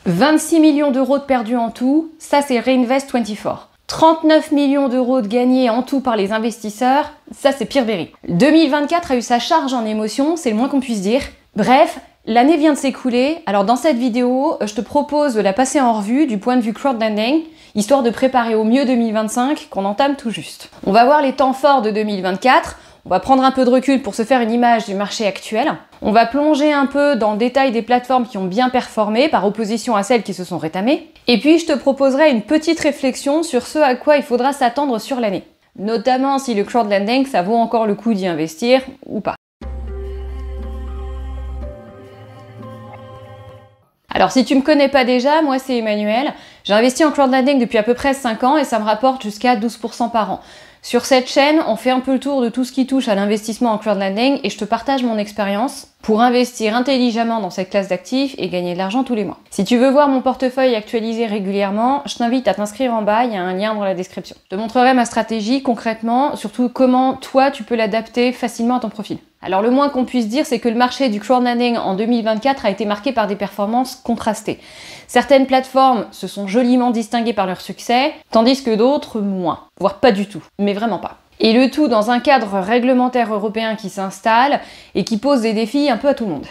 26 millions d'euros de perdus en tout, ça c'est Reinvest24. 39 millions d'euros de gagnés en tout par les investisseurs, ça c'est Peerberry. 2024 a eu sa charge en émotions, c'est le moins qu'on puisse dire. Bref, l'année vient de s'écouler, alors dans cette vidéo, je te propose de la passer en revue du point de vue crowdlending, histoire de préparer au mieux 2025 qu'on entame tout juste. On va voir les temps forts de 2024, on va prendre un peu de recul pour se faire une image du marché actuel. On va plonger un peu dans le détail des plateformes qui ont bien performé par opposition à celles qui se sont rétamées. Et puis je te proposerai une petite réflexion sur ce à quoi il faudra s'attendre sur l'année. Notamment si le crowdlending, ça vaut encore le coup d'y investir ou pas. Alors si tu me connais pas déjà, moi c'est Emmanuel. J'ai investi en crowdlending depuis à peu près 5 ans et ça me rapporte jusqu'à 12% par an. Sur cette chaîne, on fait un peu le tour de tout ce qui touche à l'investissement en crowdlending et je te partage mon expérience pour investir intelligemment dans cette classe d'actifs et gagner de l'argent tous les mois. Si tu veux voir mon portefeuille actualisé régulièrement, je t'invite à t'inscrire en bas, il y a un lien dans la description. Je te montrerai ma stratégie concrètement, surtout comment toi tu peux l'adapter facilement à ton profil. Alors le moins qu'on puisse dire, c'est que le marché du crowdlending en 2024 a été marqué par des performances contrastées. Certaines plateformes se sont joliment distinguées par leur succès, tandis que d'autres moins, voire pas du tout, mais vraiment pas. Et le tout dans un cadre réglementaire européen qui s'installe et qui pose des défis un peu à tout le monde.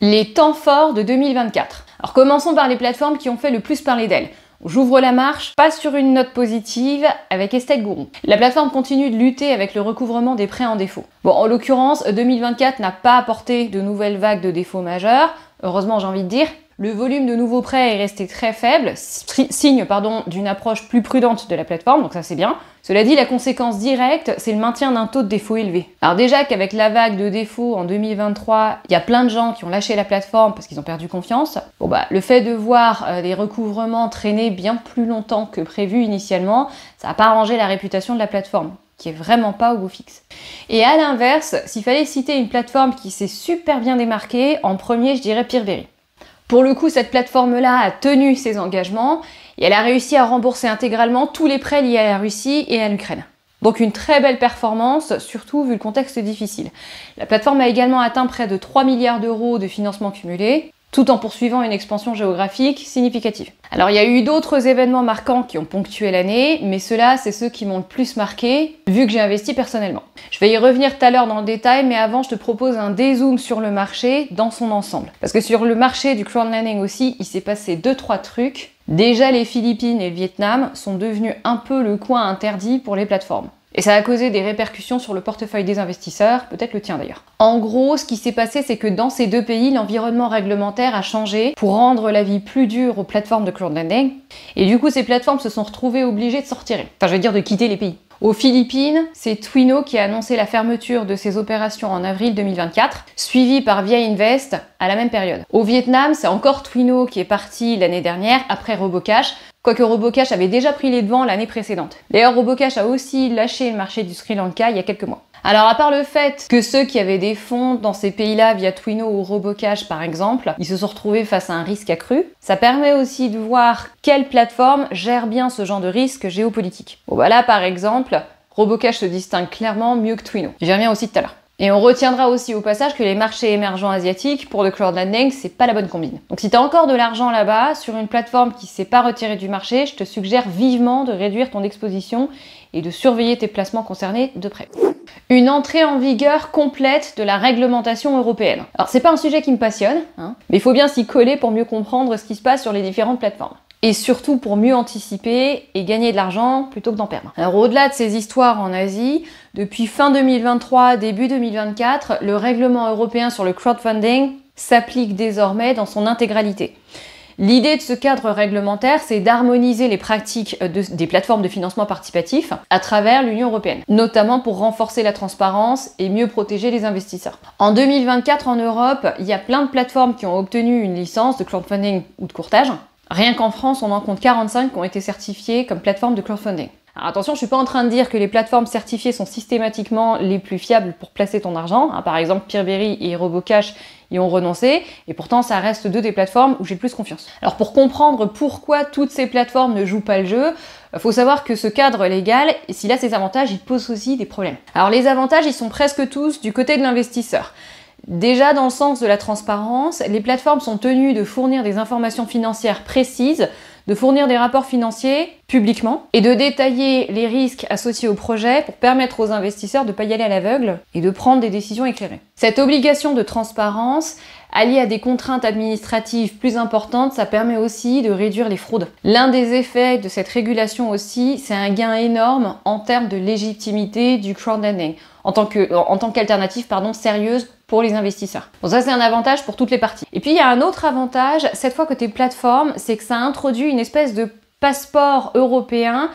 Les temps forts de 2024. Alors commençons par les plateformes qui ont fait le plus parler d'elles. J'ouvre la marche, pas sur une note positive, avec Estate Guru. La plateforme continue de lutter avec le recouvrement des prêts en défaut. Bon, en l'occurrence, 2024 n'a pas apporté de nouvelles vagues de défauts majeurs, heureusement j'ai envie de dire. Le volume de nouveaux prêts est resté très faible, signe d'une approche plus prudente de la plateforme, donc ça c'est bien. Cela dit, la conséquence directe, c'est le maintien d'un taux de défaut élevé. Alors déjà qu'avec la vague de défauts en 2023, il y a plein de gens qui ont lâché la plateforme parce qu'ils ont perdu confiance. Bon bah, le fait de voir des recouvrements traîner bien plus longtemps que prévu initialement, ça n'a pas arrangé la réputation de la plateforme, qui est vraiment pas au beau fixe. Et à l'inverse, s'il fallait citer une plateforme qui s'est super bien démarquée, en premier je dirais Peerberry. Pour le coup, cette plateforme-là a tenu ses engagements et elle a réussi à rembourser intégralement tous les prêts liés à la Russie et à l'Ukraine. Donc une très belle performance, surtout vu le contexte difficile. La plateforme a également atteint près de 3 milliards d'euros de financement cumulé, tout en poursuivant une expansion géographique significative. Alors il y a eu d'autres événements marquants qui ont ponctué l'année, mais ceux-là, c'est ceux qui m'ont le plus marqué, vu que j'ai investi personnellement. Je vais y revenir tout à l'heure dans le détail, mais avant je te propose un dézoom sur le marché dans son ensemble. Parce que sur le marché du crowdlending aussi, il s'est passé 2-3 trucs. Déjà, les Philippines et le Vietnam sont devenus un peu le coin interdit pour les plateformes. Et ça a causé des répercussions sur le portefeuille des investisseurs, peut-être le tien d'ailleurs. En gros, ce qui s'est passé, c'est que dans ces deux pays, l'environnement réglementaire a changé pour rendre la vie plus dure aux plateformes de crowdlending. Et du coup, ces plateformes se sont retrouvées obligées de sortir. Enfin, je veux dire de quitter les pays. Aux Philippines, c'est Twino qui a annoncé la fermeture de ses opérations en avril 2024, suivi par Via Invest à la même période. Au Vietnam, c'est encore Twino qui est parti l'année dernière, après Robocash, quoique Robocash avait déjà pris les devants l'année précédente. D'ailleurs, Robocash a aussi lâché le marché du Sri Lanka il y a quelques mois. Alors à part le fait que ceux qui avaient des fonds dans ces pays-là via Twino ou Robocash par exemple, ils se sont retrouvés face à un risque accru, ça permet aussi de voir quelle plateforme gère bien ce genre de risque géopolitique. Bon bah là par exemple, Robocash se distingue clairement mieux que Twino. J'y reviens aussi tout à l'heure. Et on retiendra aussi au passage que les marchés émergents asiatiques, pour le crowdlending, c'est pas la bonne combine. Donc si t'as encore de l'argent là-bas, sur une plateforme qui s'est pas retirée du marché, je te suggère vivement de réduire ton exposition et de surveiller tes placements concernés de près. Une entrée en vigueur complète de la réglementation européenne. Alors c'est pas un sujet qui me passionne, mais il faut bien s'y coller pour mieux comprendre ce qui se passe sur les différentes plateformes. Et surtout pour mieux anticiper et gagner de l'argent plutôt que d'en perdre. Alors au-delà de ces histoires en Asie, depuis fin 2023, début 2024, le règlement européen sur le crowdfunding s'applique désormais dans son intégralité. L'idée de ce cadre réglementaire, c'est d'harmoniser les pratiques des plateformes de financement participatif à travers l'Union européenne, notamment pour renforcer la transparence et mieux protéger les investisseurs. En 2024, en Europe, il y a plein de plateformes qui ont obtenu une licence de crowdfunding ou de courtage. Rien qu'en France, on en compte 45 qui ont été certifiées comme plateformes de crowdfunding. Alors attention, je suis pas en train de dire que les plateformes certifiées sont systématiquement les plus fiables pour placer ton argent. Par exemple, Peerberry et Robocash y ont renoncé, et pourtant ça reste deux des plateformes où j'ai le plus confiance. Alors pour comprendre pourquoi toutes ces plateformes ne jouent pas le jeu, faut savoir que ce cadre légal, s'il a ses avantages, il pose aussi des problèmes. Alors les avantages, ils sont presque tous du côté de l'investisseur. Déjà, dans le sens de la transparence, les plateformes sont tenues de fournir des informations financières précises, de fournir des rapports financiers publiquement et de détailler les risques associés au projet pour permettre aux investisseurs de ne pas y aller à l'aveugle et de prendre des décisions éclairées. Cette obligation de transparence, alliée à des contraintes administratives plus importantes, ça permet aussi de réduire les fraudes. L'un des effets de cette régulation aussi, c'est un gain énorme en termes de légitimité du crowdlending, en tant qu'alternative sérieuse pour les investisseurs. Bon, ça c'est un avantage pour toutes les parties. Et puis il y a un autre avantage, cette fois côté plateforme, c'est que ça introduit une espèce de passeport européen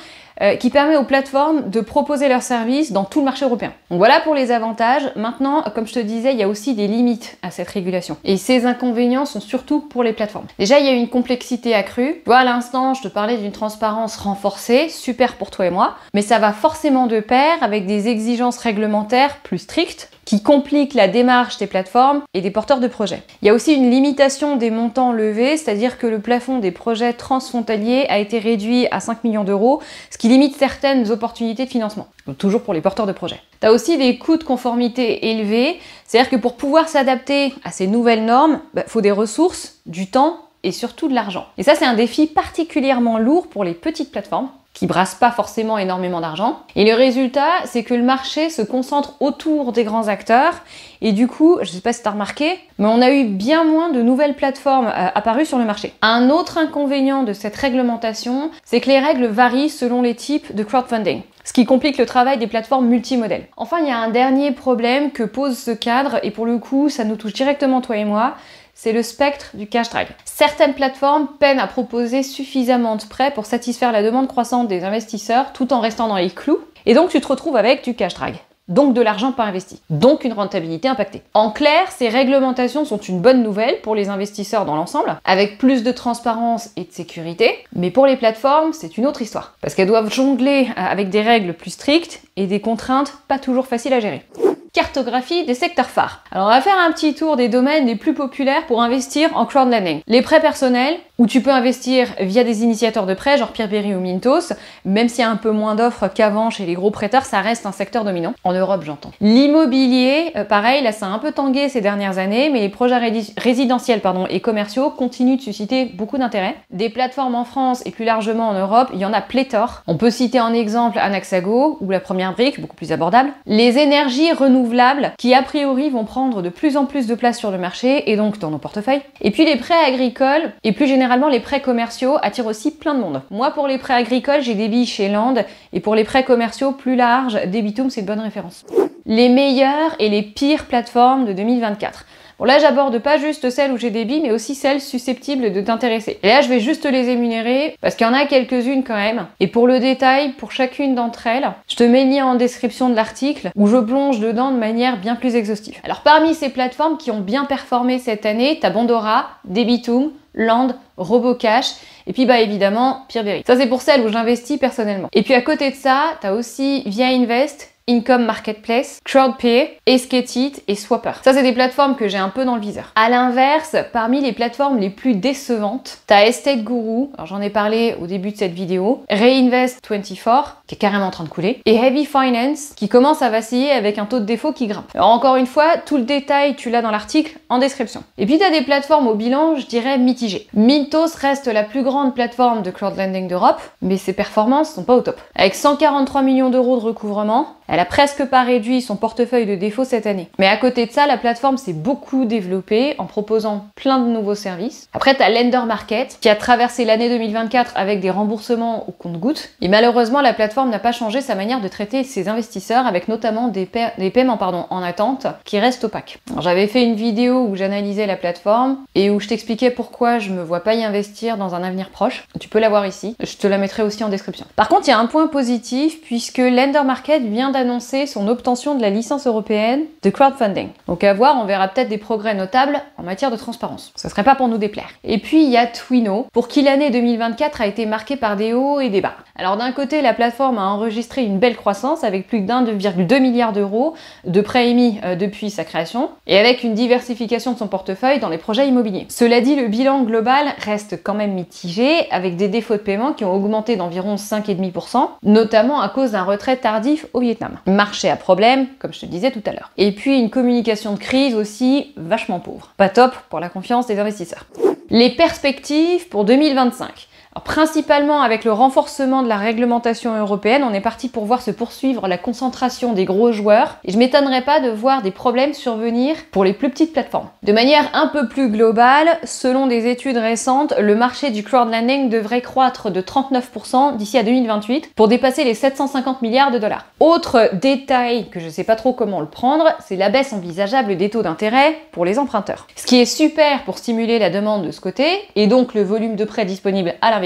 qui permet aux plateformes de proposer leurs services dans tout le marché européen. Donc voilà pour les avantages. Maintenant, comme je te disais, il y a aussi des limites à cette régulation. Et ces inconvénients sont surtout pour les plateformes. Déjà, il y a une complexité accrue. Tu vois, à l'instant, je te parlais d'une transparence renforcée, super pour toi et moi, mais ça va forcément de pair avec des exigences réglementaires plus strictes qui compliquent la démarche des plateformes et des porteurs de projets. Il y a aussi une limitation des montants levés, c'est-à-dire que le plafond des projets transfrontaliers a été réduit à 5 millions d'euros, ce qui limite certaines opportunités de financement, donc toujours pour les porteurs de projets. Tu as aussi des coûts de conformité élevés, c'est-à-dire que pour pouvoir s'adapter à ces nouvelles normes, faut des ressources, du temps et surtout de l'argent. Et ça, c'est un défi particulièrement lourd pour les petites plateformes, qui brassent pas forcément énormément d'argent. Et le résultat, c'est que le marché se concentre autour des grands acteurs. Et du coup, je sais pas si tu as remarqué, mais on a eu bien moins de nouvelles plateformes apparues sur le marché. Un autre inconvénient de cette réglementation, c'est que les règles varient selon les types de crowdfunding, ce qui complique le travail des plateformes multimodèles. Enfin, il y a un dernier problème que pose ce cadre, et pour le coup, ça nous touche directement toi et moi, c'est le spectre du cash drag. Certaines plateformes peinent à proposer suffisamment de prêts pour satisfaire la demande croissante des investisseurs tout en restant dans les clous, et donc tu te retrouves avec du cash drag. Donc de l'argent pas investi, donc une rentabilité impactée. En clair, ces réglementations sont une bonne nouvelle pour les investisseurs dans l'ensemble, avec plus de transparence et de sécurité, mais pour les plateformes, c'est une autre histoire, parce qu'elles doivent jongler avec des règles plus strictes et des contraintes pas toujours faciles à gérer. Cartographie des secteurs phares. Alors on va faire un petit tour des domaines les plus populaires pour investir en crowdlending. Les prêts personnels, où tu peux investir via des initiateurs de prêts, genre Peerberry ou Mintos, même s'il y a un peu moins d'offres qu'avant chez les gros prêteurs, ça reste un secteur dominant. En Europe, j'entends. L'immobilier, pareil, là ça a un peu tangué ces dernières années, mais les projets résidentiels et commerciaux continuent de susciter beaucoup d'intérêt. Des plateformes en France et plus largement en Europe, il y en a pléthore. On peut citer en exemple Anaxago ou La Première Brique, beaucoup plus abordable. Les énergies renouvelables qui a priori vont prendre de plus en plus de place sur le marché et donc dans nos portefeuilles. Et puis les prêts agricoles et plus généralement les prêts commerciaux attirent aussi plein de monde. Moi pour les prêts agricoles j'ai des billes chez Land et pour les prêts commerciaux plus larges, Debitum c'est une bonne référence. Les meilleures et les pires plateformes de 2024. Bon là j'aborde pas juste celles où j'ai des billes mais aussi celles susceptibles de t'intéresser. Et là je vais juste te les énumérer parce qu'il y en a quelques-unes quand même. Et pour le détail, pour chacune d'entre elles, je te mets le lien en description de l'article où je plonge dedans de manière bien plus exhaustive. Alors parmi ces plateformes qui ont bien performé cette année, t'as Bondora, Debitum, Land, Robocash et puis évidemment Peerberry. Ça c'est pour celles où j'investis personnellement. Et puis à côté de ça, t'as aussi Via Invest, Income Marketplace, CrowdPay, Esketit et Swapper. Ça, c'est des plateformes que j'ai un peu dans le viseur. À l'inverse, parmi les plateformes les plus décevantes, t'as Estate Guru, alors j'en ai parlé au début de cette vidéo, Reinvest24, qui est carrément en train de couler, et Heavy Finance, qui commence à vaciller avec un taux de défaut qui grimpe. Alors encore une fois, tout le détail, tu l'as dans l'article en description. Et puis t'as des plateformes au bilan, je dirais, mitigé. Mintos reste la plus grande plateforme de crowdlending d'Europe, mais ses performances sont pas au top. Avec 143 millions d'euros de recouvrement, elle a presque pas réduit son portefeuille de défauts cette année. Mais à côté de ça, la plateforme s'est beaucoup développée en proposant plein de nouveaux services. Après, t'as Lender Market qui a traversé l'année 2024 avec des remboursements au compte-gouttes. Et malheureusement, la plateforme n'a pas changé sa manière de traiter ses investisseurs avec notamment des paiements en attente qui restent opaques. J'avais fait une vidéo où j'analysais la plateforme et où je t'expliquais pourquoi je me vois pas y investir dans un avenir proche. Tu peux la voir ici. Je te la mettrai aussi en description. Par contre, il y a un point positif puisque Lender Market vient d'annoncer son obtention de la licence européenne de crowdfunding. Donc à voir, on verra peut-être des progrès notables en matière de transparence. Ce serait pas pour nous déplaire. Et puis il y a Twino, pour qui l'année 2024 a été marquée par des hauts et des bas. Alors d'un côté, la plateforme a enregistré une belle croissance avec plus d'1,2 milliard d'euros de prêts émis depuis sa création et avec une diversification de son portefeuille dans les projets immobiliers. Cela dit, le bilan global reste quand même mitigé avec des défauts de paiement qui ont augmenté d'environ 5,5%, notamment à cause d'un retrait tardif au Vietnam. programme. Marché à problème, comme je te disais tout à l'heure. Et puis une communication de crise aussi vachement pauvre. Pas top pour la confiance des investisseurs. Les perspectives pour 2025. Alors, principalement avec le renforcement de la réglementation européenne, on est parti pour voir se poursuivre la concentration des gros joueurs et je m'étonnerais pas de voir des problèmes survenir pour les plus petites plateformes. De manière un peu plus globale, selon des études récentes, le marché du crowdlending devrait croître de 39% d'ici à 2028 pour dépasser les 750 milliards de dollars. Autre détail que je sais pas trop comment le prendre, c'est la baisse envisageable des taux d'intérêt pour les emprunteurs. Ce qui est super pour stimuler la demande de ce côté et donc le volume de prêts disponible à l'investissement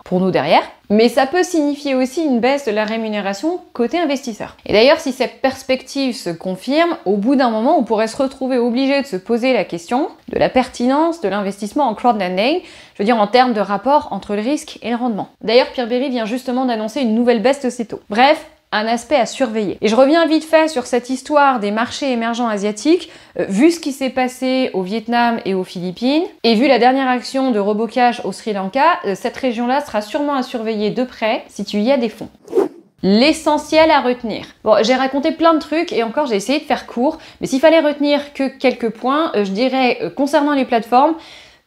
pour nous derrière, mais ça peut signifier aussi une baisse de la rémunération côté investisseur. Et d'ailleurs, si cette perspective se confirme, au bout d'un moment, on pourrait se retrouver obligé de se poser la question de la pertinence de l'investissement en crowdlending, je veux dire en termes de rapport entre le risque et le rendement. D'ailleurs, Pierre Berry vient justement d'annoncer une nouvelle baisse de ses taux. Bref, un aspect à surveiller. Et je reviens vite fait sur cette histoire des marchés émergents asiatiques, vu ce qui s'est passé au Vietnam et aux Philippines, et vu la dernière action de Robocash au Sri Lanka, cette région-là sera sûrement à surveiller de près si tu y as des fonds. L'essentiel à retenir. Bon, j'ai raconté plein de trucs et encore j'ai essayé de faire court, mais s'il fallait retenir que quelques points, je dirais concernant les plateformes,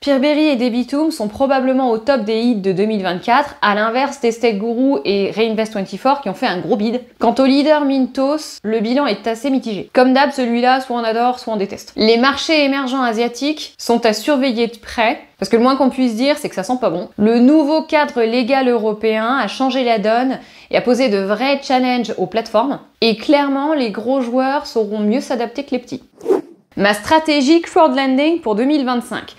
Pierre Berry et Debitum sont probablement au top des hits de 2024, à l'inverse des Tech Guru et Reinvest24 qui ont fait un gros bid. Quant au leader Mintos, le bilan est assez mitigé. Comme d'hab, celui-là, soit on adore, soit on déteste. Les marchés émergents asiatiques sont à surveiller de près, parce que le moins qu'on puisse dire, c'est que ça sent pas bon. Le nouveau cadre légal européen a changé la donne et a posé de vrais challenges aux plateformes, et clairement, les gros joueurs sauront mieux s'adapter que les petits. Ma stratégie crowdlending pour 2025.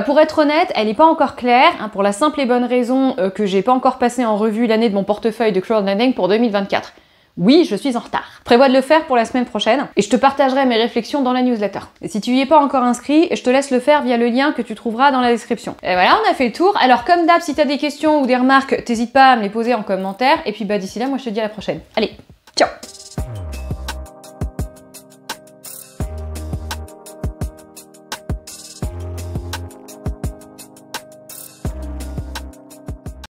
Pour être honnête, elle n'est pas encore claire, pour la simple et bonne raison que j'ai pas encore passé en revue l'année de mon portefeuille de crowdlending pour 2024. Oui, je suis en retard. Je prévois de le faire pour la semaine prochaine et je te partagerai mes réflexions dans la newsletter. Et si tu y es pas encore inscrit, je te laisse le faire via le lien que tu trouveras dans la description. Et voilà, on a fait le tour. Alors comme d'hab, si tu as des questions ou des remarques, t'hésites pas à me les poser en commentaire. Et puis d'ici là, moi je te dis à la prochaine. Allez, ciao!